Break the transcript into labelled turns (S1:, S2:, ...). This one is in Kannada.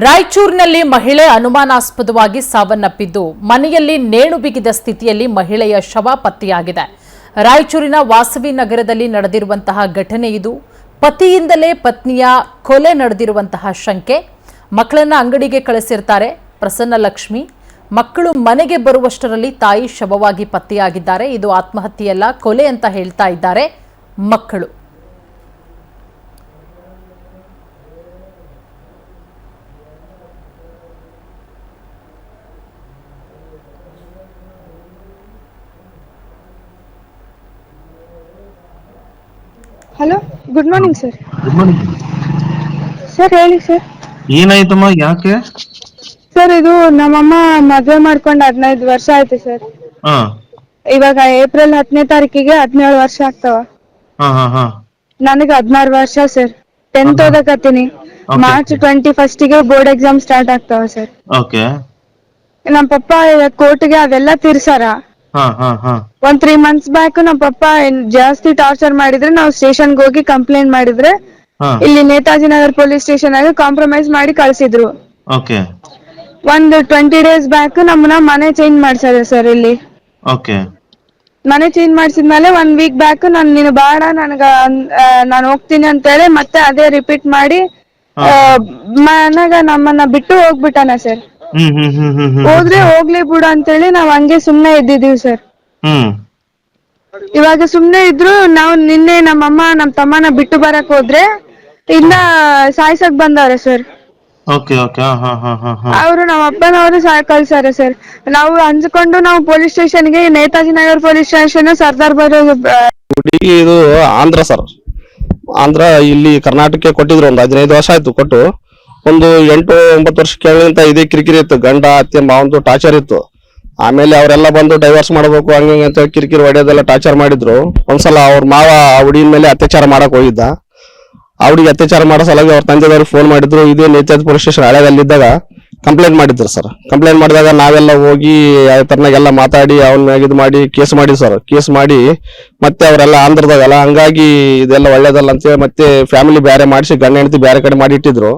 S1: ರಾಯಚೂರಿನಲ್ಲಿ ಮಹಿಳೆ ಅನುಮಾನಾಸ್ಪದವಾಗಿ ಸಾವನ್ನಪ್ಪಿದ್ದು ಮನೆಯಲ್ಲಿ ನೇಣು ಬಿಗಿದ ಸ್ಥಿತಿಯಲ್ಲಿ ಮಹಿಳೆಯ ಶವ ಪತ್ತೆಯಾಗಿದೆ. ರಾಯಚೂರಿನ ವಾಸವಿ ನಗರದಲ್ಲಿ ನಡೆದಿರುವಂತಹ ಘಟನೆ ಇದು. ಪತಿಯಿಂದಲೇ ಪತ್ನಿಯ ಕೊಲೆ ನಡೆದಿರುವಂತಹ ಶಂಕೆ. ಮಕ್ಕಳನ್ನ ಅಂಗಡಿಗೆ ಕಳಿಸಿರ್ತಾರೆ ಪ್ರಸನ್ನ ಲಕ್ಷ್ಮಿ. ಮಕ್ಕಳು ಮನೆಗೆ ಬರುವಷ್ಟರಲ್ಲಿ ತಾಯಿ ಶವವಾಗಿ ಪತ್ತೆಯಾಗಿದ್ದಾರೆ. ಇದು ಆತ್ಮಹತ್ಯೆಯಲ್ಲ, ಕೊಲೆ ಅಂತ ಹೇಳ್ತಾ ಇದ್ದಾರೆ ಮಕ್ಕಳು.
S2: Hello, good morning sir.
S3: Good morning
S2: sir ಹೇಳಿ ಸರ್.
S3: ಏನಾಯ್ತಮ್ಮ? ಯಾಕೆ?
S2: ಸರ್ ಇದು ನಮ್ಮಮ್ಮ ಮದುವೆ ಮಾಡ್ಕೊಂಡು 15 ವರ್ಷ ಆಯ್ತು ಸರ್.
S3: ಹಾ
S2: ಇವಾಗ ಏಪ್ರಿಲ್ 10ನೇ ತಾರೀಕಿಗೆ 17 ವರ್ಷ ಆಗ್ತಾವ.
S3: ಹಾ ಹಾ ಹಾ
S2: ನನಗೆ 16 ವರ್ಷ ಸರ್. 10th ಓದಕತ್ತೀನಿ. ಮಾರ್ಚ್ 21ಗೆ ಬೋರ್ಡ್ ಎಕ್ಸಾಮ್ ಸ್ಟಾರ್ಟ್ ಆಗ್ತಾವ ಸರ್.
S3: ಓಕೆ.
S2: ನಮ್ಮ ಪಪ್ಪ ಕೋರ್ಟ್ಗೆ ಅದೆಲ್ಲ ತೀರ್ಸಾರ.
S3: ಹಾ ಹಾ ಹಾ
S2: ಒಂದ್ 3 months ಬ್ಯಾಕ್ ನಮ್ಮ ಪಪ್ಪ ಜಾಸ್ತಿ ಟಾರ್ಚರ್ ಮಾಡಿದ್ರೆ ನಾವು ಸ್ಟೇಷನ್ಗೆ ಹೋಗಿ ಕಂಪ್ಲೇಂಟ್ ಮಾಡಿದ್ರೆ
S3: ಹಾ
S2: ಇಲ್ಲಿ ನೇತಾಜಿ ನಗರ್ ಪೊಲೀಸ್ ಸ್ಟೇಷನ್ ಆಗ ಕಾಂಪ್ರಮೈಸ್ ಮಾಡಿ ಕಳ್ಸಿದ್ರು.
S3: ಓಕೆ
S2: ಒಂದು 20 days ಬ್ಯಾಕ್ ನಮ್ಮನ್ನ ಮನೆ ಚೇಂಜ್ ಮಾಡ್ಸಾರೆ ಸರ್. ಇಲ್ಲಿ
S3: ಓಕೆ
S2: ಮನೆ ಚೇಂಜ್ ಮಾಡ್ಸಿದ್ಮೇಲೆ 1 week ಬ್ಯಾಕ್ ನೀನು ಬೇಡ ನಾನು ಹೋಗ್ತೀನಿ ಅಂತ ಹೇಳಿ ಮತ್ತೆ ಅದೇ ರಿಪೀಟ್ ಮಾಡಿ ಮನೆಗ ನಮ್ಮನ್ನ ಬಿಟ್ಟು ಹೋಗ್ಬಿಟ್ಟಾನ ಸರ್.
S3: ಹ್ಮ್ ಹ್ಮ್ ಹ್ಮ್ ಹ್ಮ್ ಹ್ಮ್
S2: ಹೋದ್ರೆ ಹೋಗ್ಲಿ ಬಿಡು ಅಂತೇಳಿ ನಾವ್ ಹಂಗೆ ಸುಮ್ನೆ ಇದ್ದಿದೀವಿ ಸರ್.
S3: ಹ್ಮ್
S2: ಇವಾಗ ಸುಮ್ನೆ ಇದ್ರು ನಾವು ನಿನ್ನೆ ನಮ್ಮಮ್ಮ ನಮ್ ತಮ್ಮನ ಬಿಟ್ಟು ಬರಕ್ ಹೋದ್ರೆ ಇಲ್ಲ ಸಾಯ್ಸಕ್ ಬಂದವ್ರೆ ಸರ್.
S3: Okay okay. ಹಾ ಹಾ ಹಾ ಹಾ
S2: ಅವರು ನಮ್ಮ ಅಪ್ಪನವರು ಕಳ್ಸಾರೆ ಸರ್. ನಾವು ಹಂಚ್ಕೊಂಡು ನಾವು ಪೊಲೀಸ್ ಸ್ಟೇಷನ್ಗೆ ನೇತಾಜಿ ನಗರ್ ಪೊಲೀಸ್ ಸ್ಟೇಷನ್ ಸರ್ದಾರ್
S4: ಹುಡುಗಿ ಇದು ಆಂಧ್ರ ಸರ್. ಆಂಧ್ರ ಇಲ್ಲಿ ಕರ್ನಾಟಕಕ್ಕೆ ಕೊಟ್ಟಿದ್ರು. ಒಂದು 15 ವರ್ಷ ಆಯ್ತು ಕೊಟ್ಟು. ಒಂದು 8-9 ವರ್ಷ ಕೆಳಗಿಂತ ಇದೇ ಕಿರಿಕಿರಿ ಇತ್ತು. ಗಂಡ ಅತ್ತೆ ಮಾವಂದು ಟಾರ್ಚರ್ ಇತ್ತು. ಆಮೇಲೆ ಅವರೆಲ್ಲ ಬಂದು ಡೈವರ್ಸ್ ಮಾಡಬೇಕು ಹಂಗೆ ಅಂತ ಕಿರಿಕಿರಿ ಹೊಡೆಯೋದೆಲ್ಲ ಟಾರ್ಚರ್ ಮಾಡಿದ್ರು. ಒಂದ್ಸಲ ಅವ್ರ ಮಾವ ಆ ಹುಡುಗಿನ ಮೇಲೆ ಅತ್ಯಾಚಾರ ಮಾಡಕ್ ಹೋಗಿದ್ದ. ಆ ಹುಡುಗಿ ಅತ್ಯಾಚಾರ ಮಾಡೋ ಸಲುವಾಗಿ ಅವ್ರ ತಂದೆದವ್ರಿಗೆ ಫೋನ್ ಮಾಡಿದ್ರು. ಇದೇ ನೇತಾಜಿ ಪೊಲೀಸ್ ಸ್ಟೇಷನ್ ಹಳೆದಲ್ಲಿದ್ದಾಗ ಕಂಪ್ಲೇಂಟ್ ಮಾಡಿದ್ರು ಸರ್. ಕಂಪ್ಲೇಂಟ್ ಮಾಡಿದಾಗ ನಾವೆಲ್ಲ ಹೋಗಿ ತರನಾಗೆಲ್ಲ ಮಾತಾಡಿ ಅವನ್ನ ಇದು ಮಾಡಿ ಕೇಸ್ ಮಾಡಿದ್ವಿ ಸರ್. ಕೇಸ್ ಮಾಡಿ ಮತ್ತೆ ಅವರೆಲ್ಲ ಆಂಧ್ರದಾಗಲ್ಲ, ಹಂಗಾಗಿ ಇದೆಲ್ಲ ಒಳ್ಳೇದಲ್ಲ ಅಂತೇಳಿ ಮತ್ತೆ ಫ್ಯಾಮಿಲಿ ಬೇರೆ ಮಾಡಿಸಿ ಗಂಡ ಹೆಂಡತಿ ಬೇರೆ ಕಡೆ ಮಾಡಿ ಇಟ್ಟಿದ್ರು.